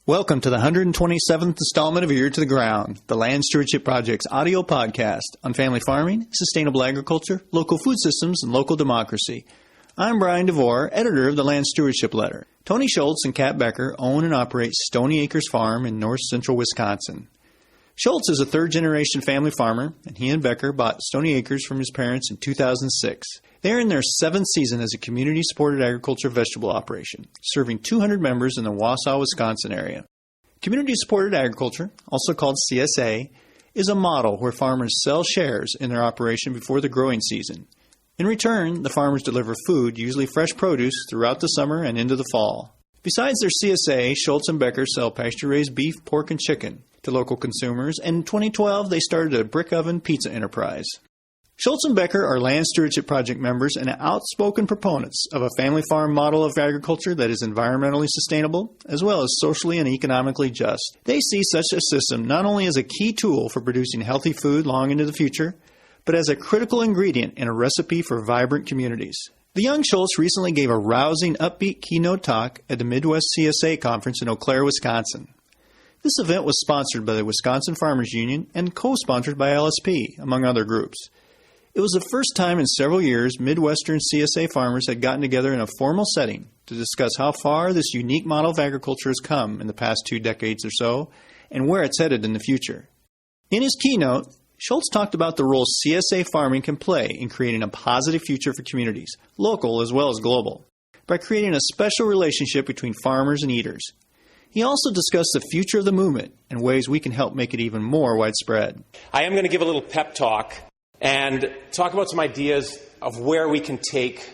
Welcome to the 127th installment of Ear to the Ground, the Land Stewardship Project's audio podcast on family farming, sustainable agriculture, local food systems, and local democracy. I'm Brian DeVore, editor of the Land Stewardship Letter. Tony Schultz and Kat Becker own and operate Stony Acres Farm in north central Wisconsin. Schultz is a third-generation family farmer, and he and Becker bought Stony Acres from his parents in 2006. They are in their seventh season as a community-supported agriculture vegetable operation, serving 200 members in the Wausau, Wisconsin area. Community-supported agriculture, also called CSA, is a model where farmers sell shares in their operation before the growing season. In return, the farmers deliver food, usually fresh produce, throughout the summer and into the fall. Besides their CSA, Schultz and Becker sell pasture-raised beef, pork, and chicken to local consumers, and in 2012 they started a brick oven pizza enterprise. Schultz and Becker are Land Stewardship Project members and outspoken proponents of a family farm model of agriculture that is environmentally sustainable, as well as socially and economically just. They see such a system not only as a key tool for producing healthy food long into the future, but as a critical ingredient in a recipe for vibrant communities. The young Schultz recently gave a rousing, upbeat keynote talk at the Midwest CSA Conference in Eau Claire, Wisconsin. This event was sponsored by the Wisconsin Farmers Union and co-sponsored by LSP, among other groups. It was the first time in several years Midwestern CSA farmers had gotten together in a formal setting to discuss how far this unique model of agriculture has come in the past 2 decades or so, and where it's headed in the future. In his keynote, Schultz talked about the role CSA farming can play in creating a positive future for communities, local as well as global, by creating a special relationship between farmers and eaters. He also discussed the future of the movement and ways we can help make it even more widespread. I am going to give a little pep talk and talk about some ideas of where we can take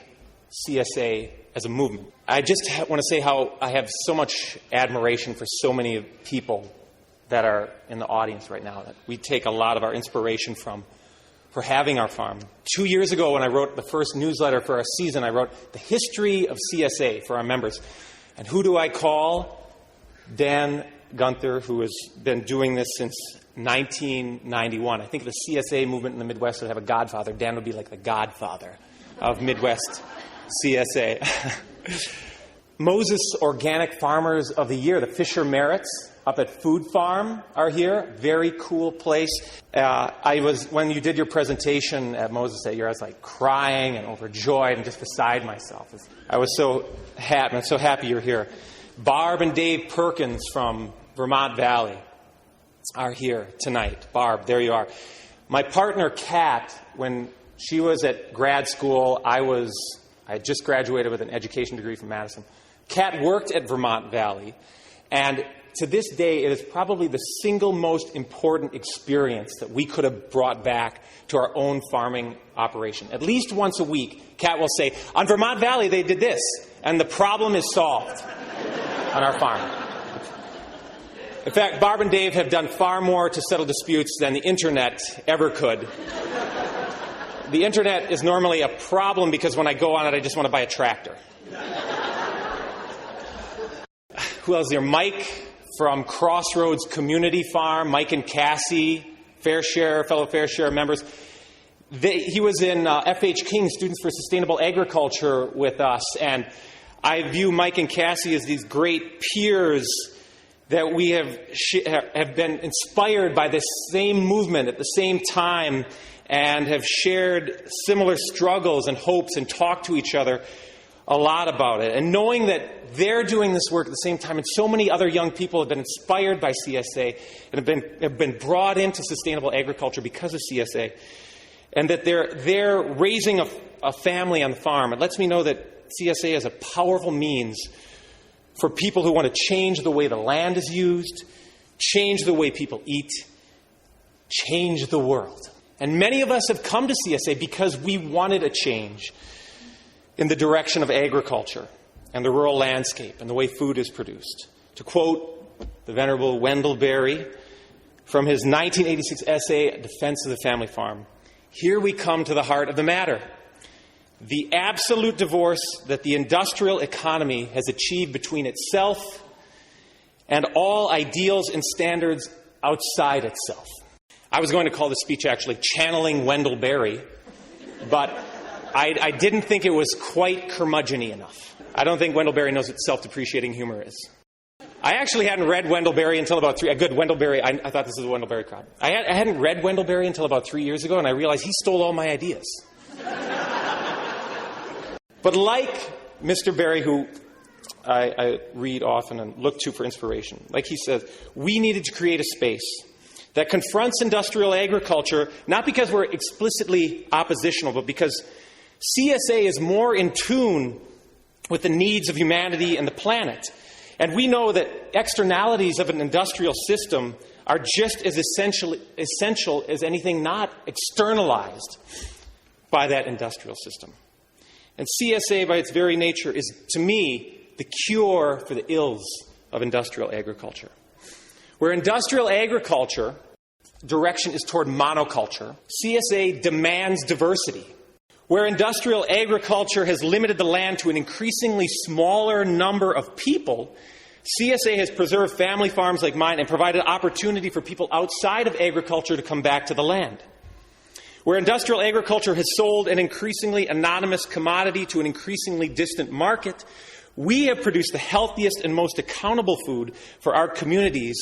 CSA as a movement. I just want to say how I have so much admiration for so many people that are in the audience right now, that we take a lot of our inspiration from for having our farm. 2 years ago, when I wrote the first newsletter for our season, I wrote the history of CSA for our members. And who do I call? Dan Gunther, who has been doing this since 1991. I think the CSA movement in the Midwest would have a godfather. Dan would be like the godfather of Midwest CSA. Moses Organic Farmers of the Year, the Fisher Merritts up at Food Farm are here. Very cool place. When you did your presentation at Moses that year, I was like crying and overjoyed and just beside myself. I was so happy. I'm so happy you're here. Barb and Dave Perkins from Vermont Valley are here tonight. Barb, there you are. My partner, Kat, when she was at grad school, I had just graduated with an education degree from Madison. Kat worked at Vermont Valley, and to this day, it is probably the single most important experience that we could have brought back to our own farming operation. At least once a week, Kat will say, on Vermont Valley, they did this, and the problem is solved on our farm. In fact, Barb and Dave have done far more to settle disputes than the Internet ever could. The Internet is normally a problem because when I go on it, I just want to buy a tractor. Who else is here? Mike from Crossroads Community Farm, Mike and Cassie, fellow Fair Share members. He was in F.H. King, Students for Sustainable Agriculture, with us, and I view Mike and Cassie as these great peers that we have been inspired by this same movement at the same time and have shared similar struggles and hopes and talked to each other a lot about it. And knowing that they're doing this work at the same time and so many other young people have been inspired by CSA and have been brought into sustainable agriculture because of CSA, and that they're raising a family on the farm, it lets me know that CSA is a powerful means for people who want to change the way the land is used, change the way people eat, change the world. And many of us have come to CSA because we wanted a change in the direction of agriculture and the rural landscape and the way food is produced. To quote the Venerable Wendell Berry from his 1986 essay, Defense of the Family Farm, here we come to the heart of the matter. The absolute divorce that the industrial economy has achieved between itself and all ideals and standards outside itself. I was going to call this speech actually Channeling Wendell Berry, but I didn't think it was quite curmudgeon-y enough. I don't think Wendell Berry knows what self-depreciating humor is. I actually hadn't read Wendell Berry until about Wendell Berry. I thought this was a Wendell Berry crowd. I hadn't read Wendell Berry until about 3 years ago, and I realized he stole all my ideas. But like Mr. Berry, who I read often and look to for inspiration, like he says, we needed to create a space that confronts industrial agriculture, not because we're explicitly oppositional, but because CSA is more in tune with the needs of humanity and the planet. And we know that externalities of an industrial system are just as essential as anything not externalized by that industrial system. And CSA, by its very nature, is, to me, the cure for the ills of industrial agriculture. Where industrial agriculture direction is toward monoculture, CSA demands diversity. Where industrial agriculture has limited the land to an increasingly smaller number of people, CSA has preserved family farms like mine and provided opportunity for people outside of agriculture to come back to the land. Where industrial agriculture has sold an increasingly anonymous commodity to an increasingly distant market, we have produced the healthiest and most accountable food for our communities,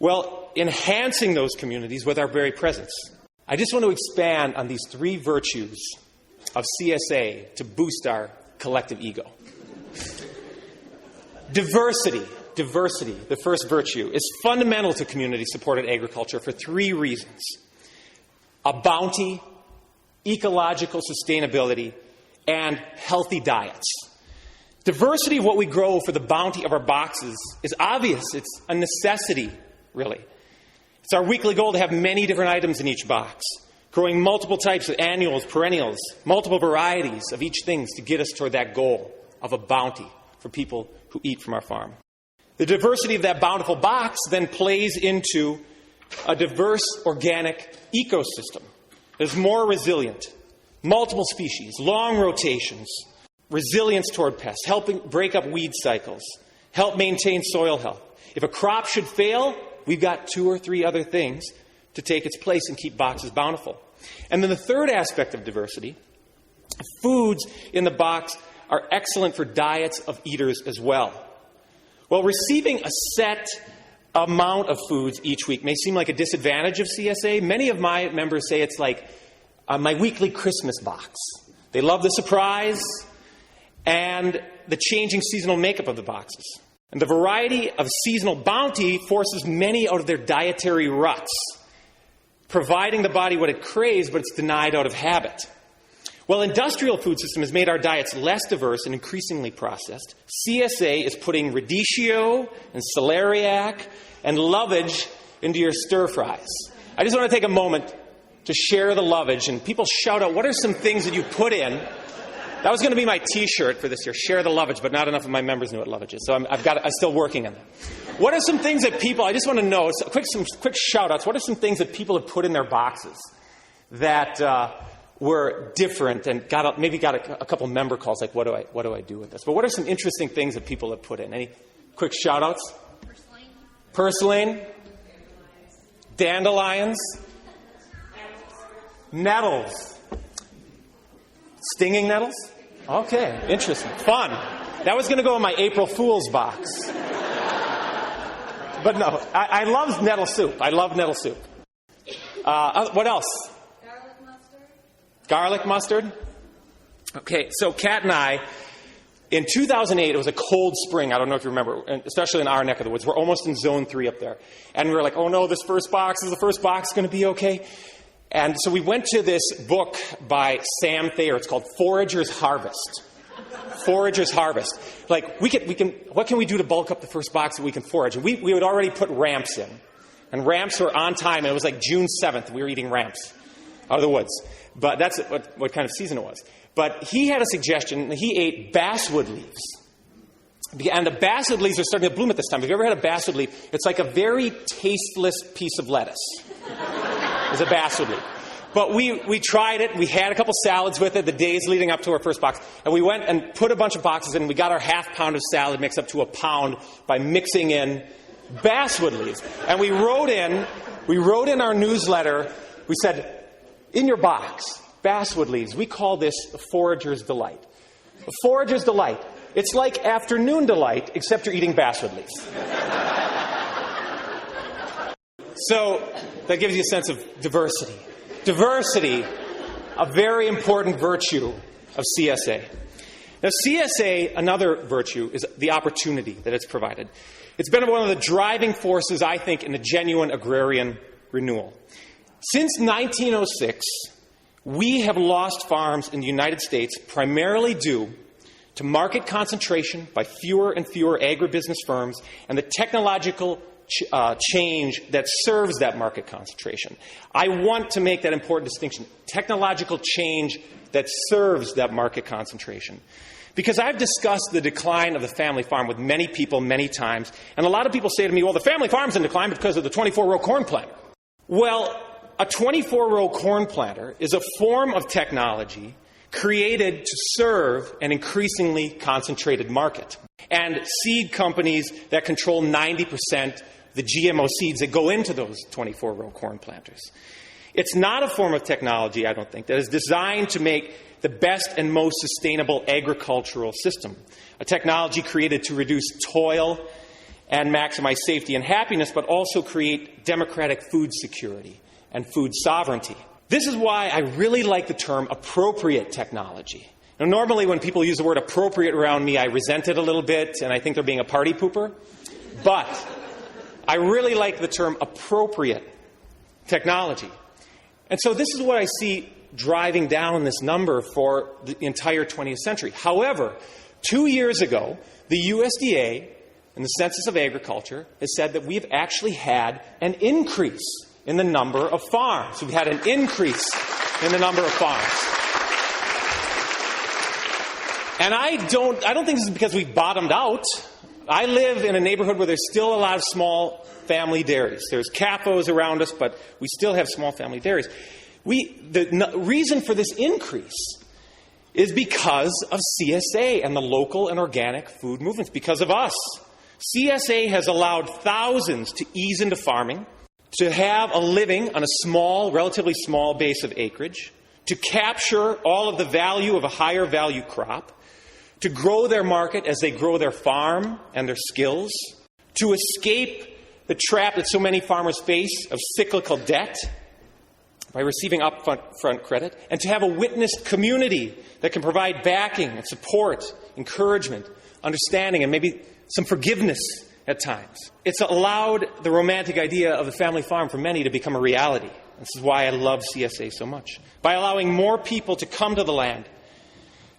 well, enhancing those communities with our very presence. I just want to expand on these three virtues of CSA to boost our collective ego. Diversity, the first virtue, is fundamental to community-supported agriculture for three reasons. A bounty, ecological sustainability, and healthy diets. Diversity of what we grow for the bounty of our boxes is obvious. It's a necessity, really. It's our weekly goal to have many different items in each box, growing multiple types of annuals, perennials, multiple varieties of each thing to get us toward that goal of a bounty for people who eat from our farm. The diversity of that bountiful box then plays into a diverse organic ecosystem that is more resilient, multiple species, long rotations, resilience toward pests, helping break up weed cycles, help maintain soil health. If a crop should fail, we've got 2 or 3 other things to take its place and keep boxes bountiful. And then the third aspect of diversity, foods in the box are excellent for diets of eaters as well. Well, receiving a set amount of foods each week may seem like a disadvantage of CSA. Many of my members say it's like my weekly Christmas box. They love the surprise and the changing seasonal makeup of the boxes. And the variety of seasonal bounty forces many out of their dietary ruts, providing the body what it craves, but it's denied out of habit. While industrial food system has made our diets less diverse and increasingly processed, CSA is putting radicchio and celeriac and lovage into your stir fries. I just want to take a moment to share the lovage, and people shout out, what are some things that you put in? That was going to be my T-shirt for this year, share the lovage, but not enough of my members know what lovage is, so I'm still working on that. What are some things that people, I just want to know, some quick shout-outs, what are some things that people have put in their boxes that were different and got a couple member calls, like, what do I do with this? But what are some interesting things that people have put in? Any quick shout-outs? Purslane. Dandelions. Nettles. Stinging nettles? Okay, interesting. Fun. That was going to go in my April Fool's box. But no, I love nettle soup. I love nettle soup. What else? Garlic mustard? Okay, so Kat and I, in 2008, it was a cold spring. I don't know if you remember, especially in our neck of the woods. We're almost in zone 3 up there. And we were like, oh no, is the first box going to be okay? And so we went to this book by Sam Thayer. It's called Forager's Harvest. Forager's Harvest. Like, what can we do to bulk up the first box that we can forage? And we had already put ramps in. And ramps were on time. And it was like June 7th. We were eating ramps out of the woods. But that's what kind of season it was. But he had a suggestion. He ate basswood leaves. And the basswood leaves are starting to bloom at this time. Have you ever had a basswood leaf? It's like a very tasteless piece of lettuce. It's a basswood leaf. But we tried it. We had a couple salads with it the days leading up to our first box. And we went and put a bunch of boxes in. We got our half pound of salad mixed up to a pound by mixing in basswood leaves. And we wrote in our newsletter, we said, in your box, basswood leaves, we call this a forager's delight. A forager's delight. It's like afternoon delight, except you're eating basswood leaves. So that gives you a sense of diversity. Diversity, a very important virtue of CSA. Now, CSA, another virtue, is the opportunity that it's provided. It's been one of the driving forces, I think, in a genuine agrarian renewal. Since 1906, we have lost farms in the United States primarily due to market concentration by fewer and fewer agribusiness firms and the technological change that serves that market concentration. I want to make that important distinction. Technological change that serves that market concentration. Because I've discussed the decline of the family farm with many people many times, and a lot of people say to me, well, the family farm's in decline because of the 24-row corn planter. Well, a 24-row corn planter is a form of technology created to serve an increasingly concentrated market. And seed companies that control 90% the GMO seeds that go into those 24-row corn planters. It's not a form of technology, I don't think, that is designed to make the best and most sustainable agricultural system. A technology created to reduce toil and maximize safety and happiness, but also create democratic food security and food sovereignty. This is why I really like the term appropriate technology. Now, normally when people use the word appropriate around me, I resent it a little bit, and I think they're being a party pooper. But I really like the term appropriate technology. And so this is what I see driving down this number for the entire 20th century. However, 2 years ago, the USDA and the Census of Agriculture has said that we've actually had an increase in the number of farms. We've had an increase in the number of farms. And I don't think this is because we've bottomed out. I live in a neighborhood where there's still a lot of small family dairies. There's CAFOs around us, but we still have small family dairies. The reason for this increase is because of CSA and the local and organic food movements, because of us. CSA has allowed thousands to ease into farming, to have a living on a small, relatively small base of acreage, to capture all of the value of a higher value crop, to grow their market as they grow their farm and their skills, to escape the trap that so many farmers face of cyclical debt by receiving upfront credit, and to have a witnessed community that can provide backing and support, encouragement, understanding, and maybe some forgiveness at times. It's allowed the romantic idea of the family farm for many to become a reality. This is why I love CSA so much. By allowing more people to come to the land,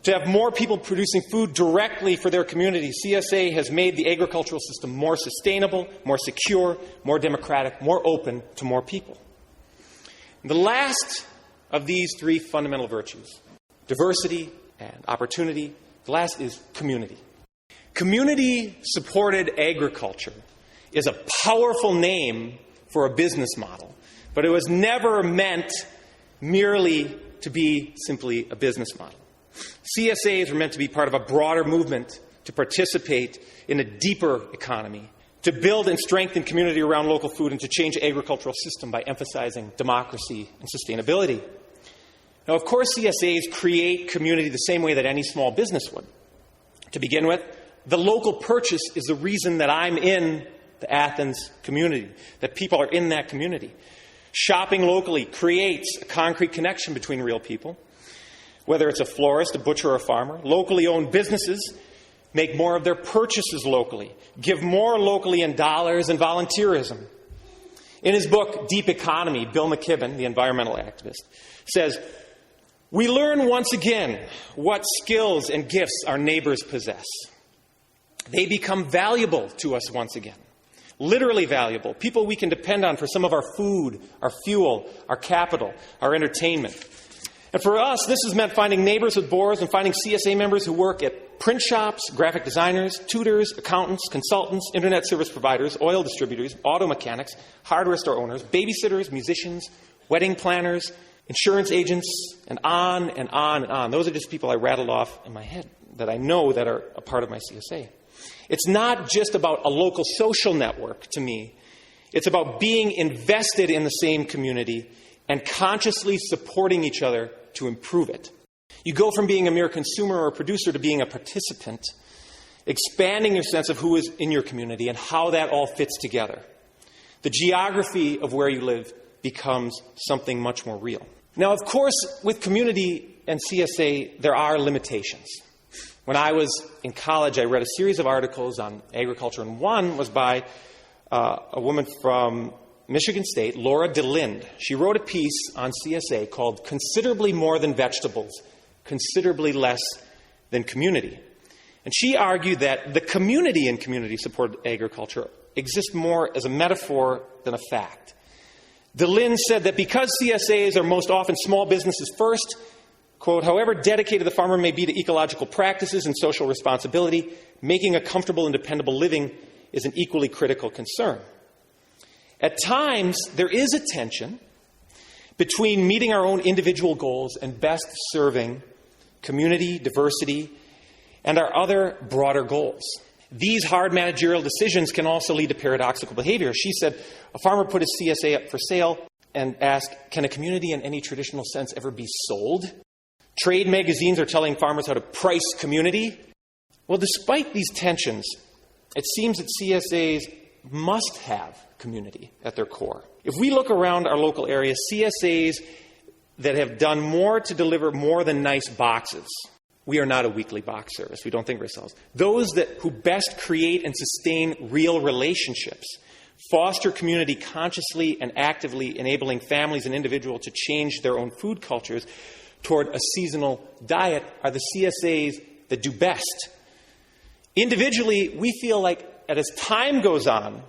to have more people producing food directly for their community, CSA has made the agricultural system more sustainable, more secure, more democratic, more open to more people. The last of these three fundamental virtues, diversity and opportunity, the last is community. Community-supported agriculture is a powerful name for a business model, but it was never meant merely to be simply a business model. CSAs were meant to be part of a broader movement to participate in a deeper economy, to build and strengthen community around local food, and to change the agricultural system by emphasizing democracy and sustainability. Now, of course, CSAs create community the same way that any small business would. To begin with, the local purchase is the reason that I'm in the Athens community, that people are in that community. Shopping locally creates a concrete connection between real people. Whether it's a florist, a butcher, or a farmer, locally owned businesses make more of their purchases locally, give more locally in dollars and volunteerism. In his book, Deep Economy, Bill McKibben, the environmental activist, says, "We learn once again what skills and gifts our neighbors possess. They become valuable to us once again, literally valuable, people we can depend on for some of our food, our fuel, our capital, our entertainment. And for us, this has meant finding neighbors with bores and finding CSA members who work at print shops, graphic designers, tutors, accountants, consultants, internet service providers, oil distributors, auto mechanics, hardware store owners, babysitters, musicians, wedding planners, insurance agents, and on and on and on. Those are just people I rattled off in my head that I know that are a part of my CSA. It's not just about a local social network to me. It's about being invested in the same community and consciously supporting each other to improve it. You go from being a mere consumer or a producer to being a participant expanding your sense of who is in your community and how that all fits together. The geography of where you live becomes something much more real. Now, of course, with community and CSA, there are limitations. When I was in college, I read a series of articles on agriculture, and one was by a woman from Michigan State, Laura DeLinde. She wrote a piece on CSA called Considerably More Than Vegetables, Considerably Less Than Community. And she argued that the community in community-supported agriculture exists more as a metaphor than a fact. DeLinde said that because CSAs are most often small businesses first, quote, however dedicated the farmer may be to ecological practices and social responsibility, making a comfortable and dependable living is an equally critical concern. At times, there is a tension between meeting our own individual goals and best serving community, diversity, and our other broader goals. These hard managerial decisions can also lead to paradoxical behavior. She said, a farmer put his CSA up for sale and asked, can a community in any traditional sense ever be sold? Trade magazines are telling farmers how to price community. Well, despite these tensions, it seems that CSAs must have community at their core. If we look around our local area, CSAs that have done more to deliver more than nice boxes. We are not a weekly box service. We don't think of ourselves. Those who best create and sustain real relationships, foster community consciously and actively, enabling families and individuals to change their own food cultures toward a seasonal diet, are the CSAs that do best. Individually, we feel like as time goes on,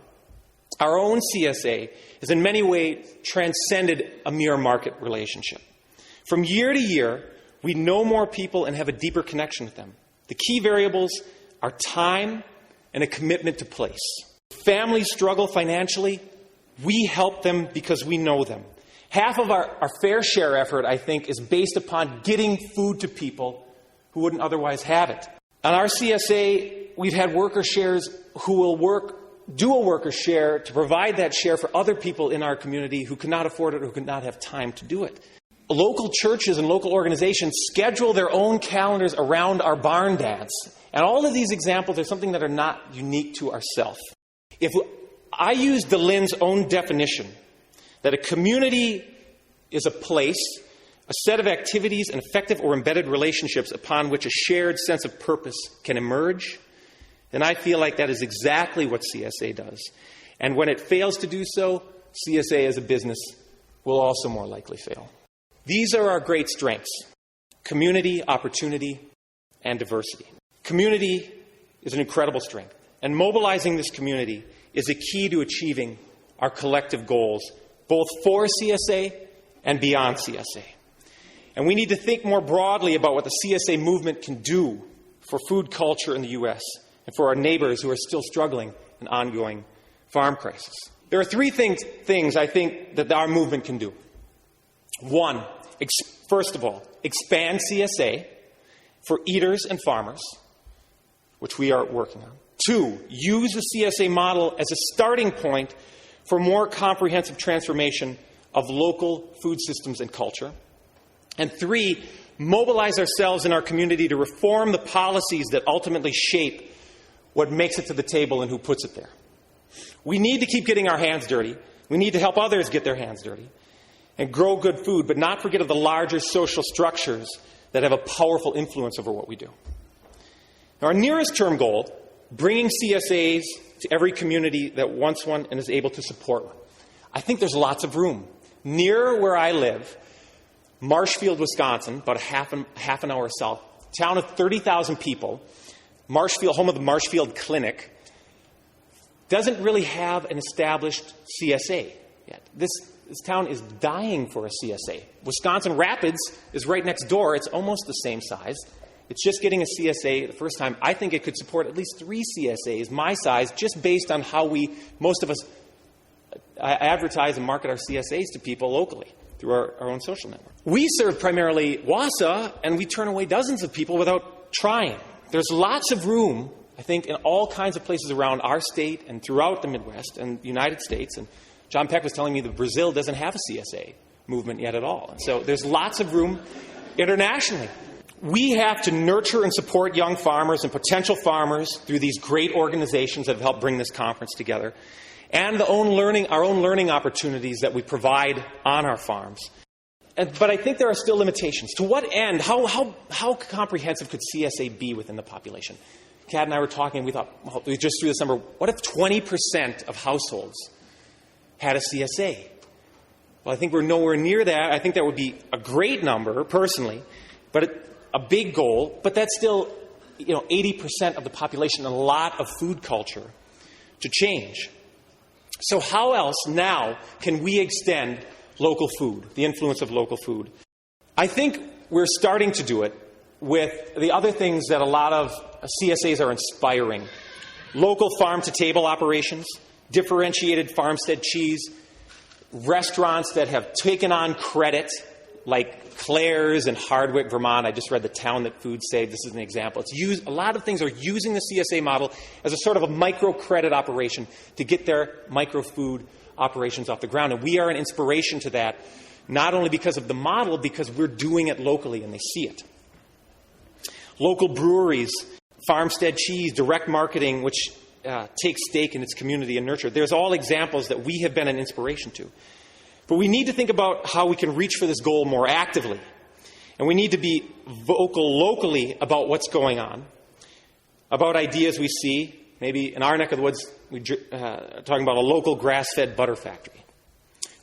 our own CSA has in many ways transcended a mere market relationship. From year to year, we know more people and have a deeper connection with them. The key variables are time and a commitment to place. Families struggle financially. We help them because we know them. Half of our fair share effort, I think, is based upon getting food to people who wouldn't otherwise have it. On our CSA, we've had worker shares who will do a worker share to provide that share for other people in our community who could not afford it or who could not have time to do it. Local churches and local organizations schedule their own calendars around our barn dance. And all of these examples are something that are not unique to ourselves. If I use DeLinde's own definition that a community is a place, a set of activities, and effective or embedded relationships upon which a shared sense of purpose can emerge, then I feel like that is exactly what CSA does. And when it fails to do so, CSA as a business will also more likely fail. These are our great strengths: community, opportunity, and diversity. Community is an incredible strength, and mobilizing this community is a key to achieving our collective goals, both for CSA and beyond CSA. And we need to think more broadly about what the CSA movement can do for food culture in the U.S. and for our neighbors who are still struggling in an ongoing farm crisis. There are three things I think that our movement can do. One, first of all, expand CSA for eaters and farmers, which we are working on. Two, use the CSA model as a starting point for more comprehensive transformation of local food systems and culture. And three, mobilize ourselves in our community to reform the policies that ultimately shape what makes it to the table and who puts it there. We need to keep getting our hands dirty. We need to help others get their hands dirty and grow good food, but not forget of the larger social structures that have a powerful influence over what we do. Now, our nearest term goal, bringing CSAs to every community that wants one and is able to support one. I think there's lots of room. Near where I live, Marshfield, Wisconsin, about half an hour south, town of 30,000 people, Marshfield, home of the Marshfield Clinic, doesn't really have an established CSA yet. This town is dying for a CSA. Wisconsin Rapids is right next door. It's almost the same size. It's just getting a CSA the first time. I think it could support at least 3 CSAs, my size, just based on how most of us advertise and market our CSAs to people locally through our own social network. We serve primarily Wausau, and we turn away dozens of people without trying. There's lots of room, I think, in all kinds of places around our state and throughout the Midwest and the United States. And John Peck was telling me that Brazil doesn't have a CSA movement yet at all. And so there's lots of room internationally. We have to nurture and support young farmers and potential farmers through these great organizations that have helped bring this conference together, and our own learning opportunities that we provide on our farms. But I think there are still limitations. To what end? How comprehensive could CSA be within the population? Kat and I were talking, and we thought, well, we just threw this number. What if 20% of households had a CSA? Well, I think we're nowhere near that. I think that would be a great number, personally, but a big goal. But that's still, 80% of the population, a lot of food culture to change. So how else now can we extend local food, the influence of local food? I think we're starting to do it with the other things that a lot of CSAs are inspiring. Local farm-to-table operations, differentiated farmstead cheese, restaurants that have taken on credit, like Claire's in Hardwick, Vermont. I just read The Town That Food Saved. This is an example. A lot of things are using the CSA model as a sort of a micro-credit operation to get their micro-food operations off the ground. And we are an inspiration to that, not only because of the model, because we're doing it locally and they see it. Local breweries, farmstead cheese, direct marketing, which takes stake in its community and nurture. There's all examples that we have been an inspiration to. But we need to think about how we can reach for this goal more actively. And we need to be vocal locally about what's going on, about ideas we see. Maybe in our neck of the woods, we're talking about a local grass-fed butter factory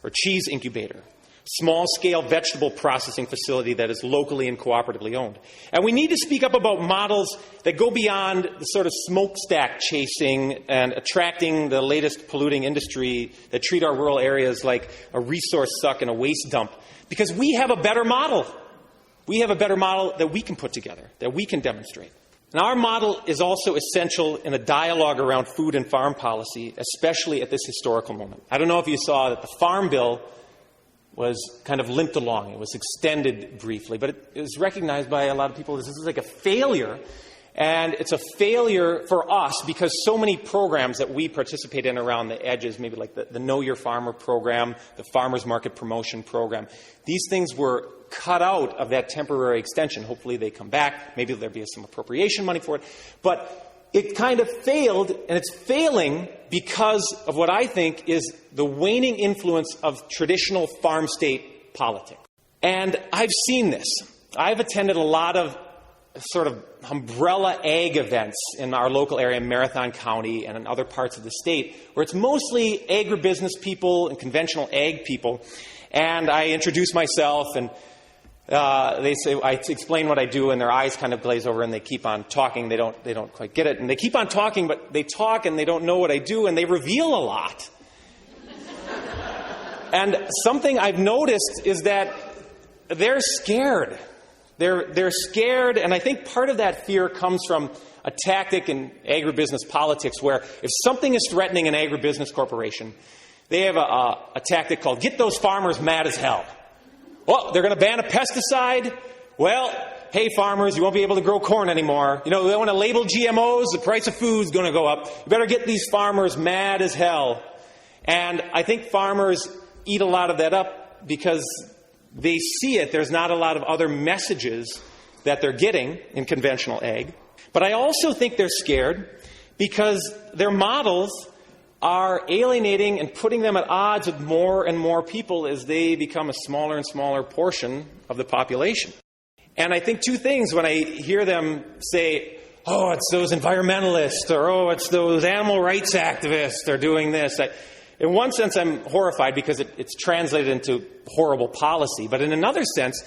or cheese incubator, small-scale vegetable processing facility that is locally and cooperatively owned. And we need to speak up about models that go beyond the sort of smokestack chasing and attracting the latest polluting industry that treat our rural areas like a resource suck and a waste dump. Because we have a better model. We have a better model that we can put together, that we can demonstrate. And our model is also essential in a dialogue around food and farm policy, especially at this historical moment. I don't know if you saw that the Farm Bill was kind of limped along. It was extended briefly, but it was recognized by a lot of people as this is like a failure. And it's a failure for us because so many programs that we participate in around the edges, maybe like the Know Your Farmer program, the Farmers Market Promotion program, these things were cut out of that temporary extension. Hopefully they come back. Maybe there'll be some appropriation money for it. But it kind of failed, and it's failing because of what I think is the waning influence of traditional farm state politics. And I've seen this. I've attended a lot of sort of umbrella ag events in our local area, Marathon County, and in other parts of the state, where it's mostly agribusiness people and conventional ag people. And I introduce myself, and they say, I explain what I do, and their eyes kind of glaze over, and they keep on talking. They don't quite get it. And they keep on talking, but they talk, and they don't know what I do, and they reveal a lot. And something I've noticed is that they're scared. They're scared, and I think part of that fear comes from a tactic in agribusiness politics where if something is threatening an agribusiness corporation, they have a tactic called get those farmers mad as hell. Well, they're going to ban a pesticide. Well, hey, farmers, you won't be able to grow corn anymore. They want to label GMOs. The price of food's going to go up. You better get these farmers mad as hell. And I think farmers eat a lot of that up because they see it. There's not a lot of other messages that they're getting in conventional ag. But I also think they're scared because their models are alienating and putting them at odds with more and more people as they become a smaller and smaller portion of the population. And I think two things when I hear them say, oh, it's those environmentalists, or oh, it's those animal rights activists are doing this. In one sense, I'm horrified because it's translated into horrible policy. But in another sense,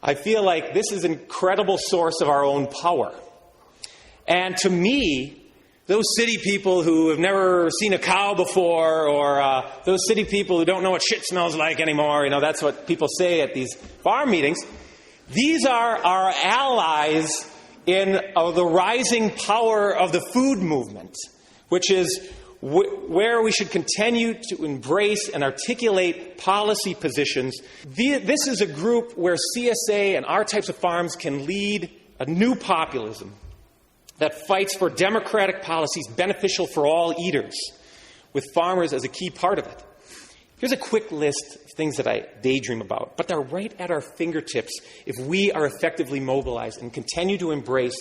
I feel like this is an incredible source of our own power. And to me, those city people who have never seen a cow before, or those city people who don't know what shit smells like anymore, that's what people say at these farm meetings. These are our allies in the rising power of the food movement, which is where we should continue to embrace and articulate policy positions. This is a group where CSA and our types of farms can lead a new populism that fights for democratic policies beneficial for all eaters, with farmers as a key part of it. Here's a quick list of things that I daydream about, but they're right at our fingertips if we are effectively mobilized and continue to embrace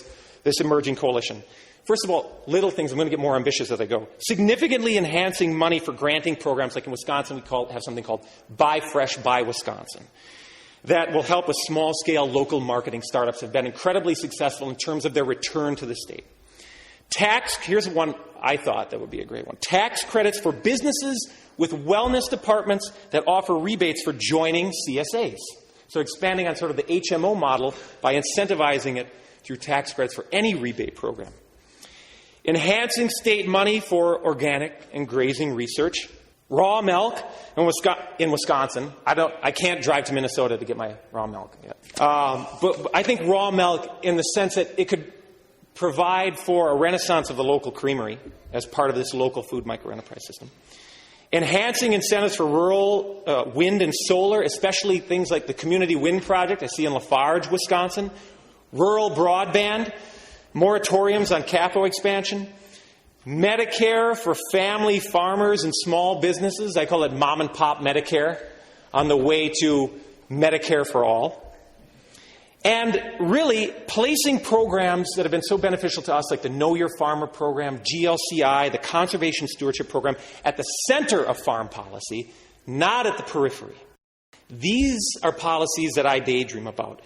this emerging coalition. First of all, little things. I'm going to get more ambitious as I go. Significantly enhancing money for granting programs, like in Wisconsin, we have something called Buy Fresh, Buy Wisconsin. That will help with small-scale local marketing startups that have been incredibly successful in terms of their return to the state. Here's one I thought that would be a great one. Tax credits for businesses with wellness departments that offer rebates for joining CSAs. So expanding on sort of the HMO model by incentivizing it through tax credits for any rebate program. Enhancing state money for organic and grazing research. Raw milk in Wisconsin. I can't drive to Minnesota to get my raw milk yet. But I think raw milk in the sense that it could provide for a renaissance of the local creamery as part of this local food microenterprise system. Enhancing incentives for rural wind and solar, especially things like the Community Wind Project I see in Lafarge, Wisconsin. Rural broadband, moratoriums on capital expansion. Medicare for family farmers and small businesses. I call it mom and pop Medicare, on the way to Medicare for all. And really placing programs that have been so beneficial to us, like the Know Your Farmer program, GLCI, the Conservation Stewardship program, at the center of farm policy, not at the periphery. These are policies that I daydream about,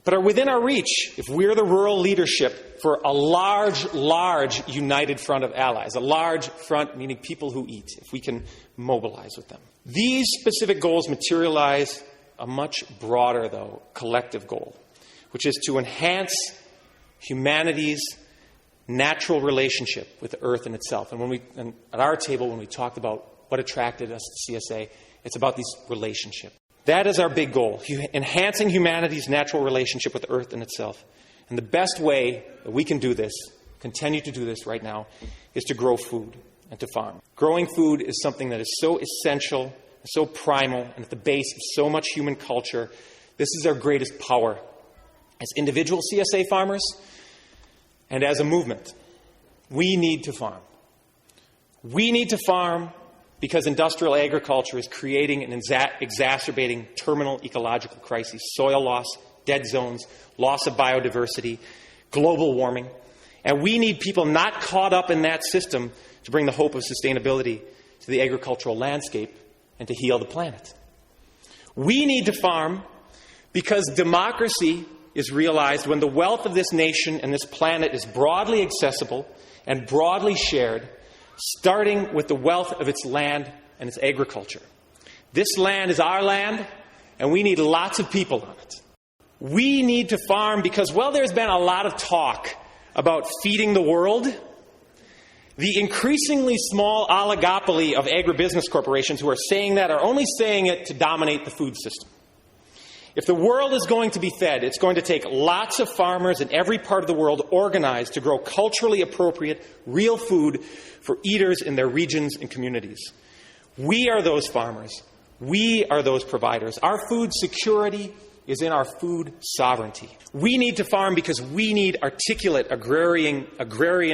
but are within our reach if we're the rural leadership for a large united front of allies. A large front, meaning people who eat, if we can mobilize with them. These specific goals materialize a much broader, though, collective goal, which is to enhance humanity's natural relationship with the earth and itself. And at our table, when we talked about what attracted us to CSA, it's about these relationships. That is our big goal, enhancing humanity's natural relationship with the earth and itself. And the best way that we can do this, continue to do this right now, is to grow food and to farm. Growing food is something that is so essential, so primal, and at the base of so much human culture. This is our greatest power as individual CSA farmers and as a movement. We need to farm. We need to farm because industrial agriculture is creating and exacerbating terminal ecological crises, soil loss, dead zones, loss of biodiversity, global warming. And we need people not caught up in that system to bring the hope of sustainability to the agricultural landscape and to heal the planet. We need to farm because democracy is realized when the wealth of this nation and this planet is broadly accessible and broadly shared, starting with the wealth of its land and its agriculture. This land is our land, and we need lots of people on it. We need to farm because, well, there's been a lot of talk about feeding the world. The increasingly small oligopoly of agribusiness corporations who are saying that are only saying it to dominate the food system. If the world is going to be fed, it's going to take lots of farmers in every part of the world organized to grow culturally appropriate, real food for eaters in their regions and communities. We are those farmers. We are those providers. Our food security is in our food sovereignty. We need to farm because we need articulate agrarian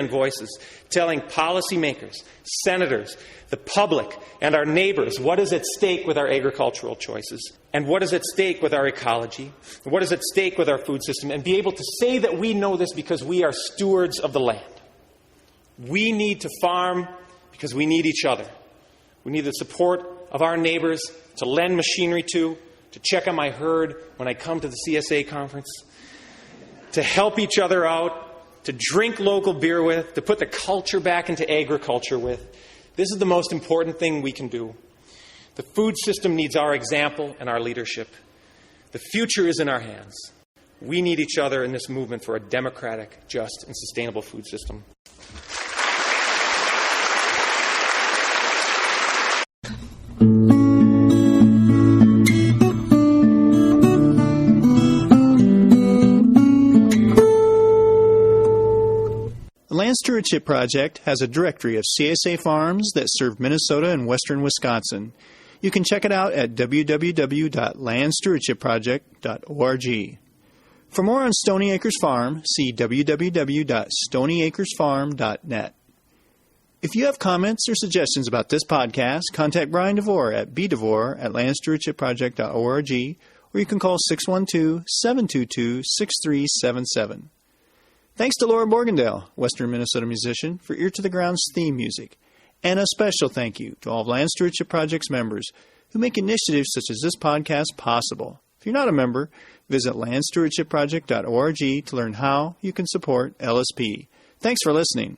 voices telling policymakers, senators, the public, and our neighbors what is at stake with our agricultural choices, and what is at stake with our ecology, and what is at stake with our food system, and be able to say that we know this because we are stewards of the land. We need to farm because we need each other. We need the support of our neighbors to lend machinery to check on my herd when I come to the CSA conference, to help each other out, to drink local beer with, to put the culture back into agriculture with. This is the most important thing we can do. The food system needs our example and our leadership. The future is in our hands. We need each other in this movement for a democratic, just, and sustainable food system. The Land Stewardship Project has a directory of CSA farms that serve Minnesota and western Wisconsin. You can check it out at www.landstewardshipproject.org. For more on Stony Acres Farm, see www.stonyacresfarm.net. If you have comments or suggestions about this podcast, contact Brian DeVore at bdevore@landstewardshipproject.org, or you can call 612-722-6377. Thanks to Laura Borgendale, Western Minnesota musician, for Ear to the Ground's theme music. And a special thank you to all of Land Stewardship Project's members who make initiatives such as this podcast possible. If you're not a member, visit landstewardshipproject.org to learn how you can support LSP. Thanks for listening.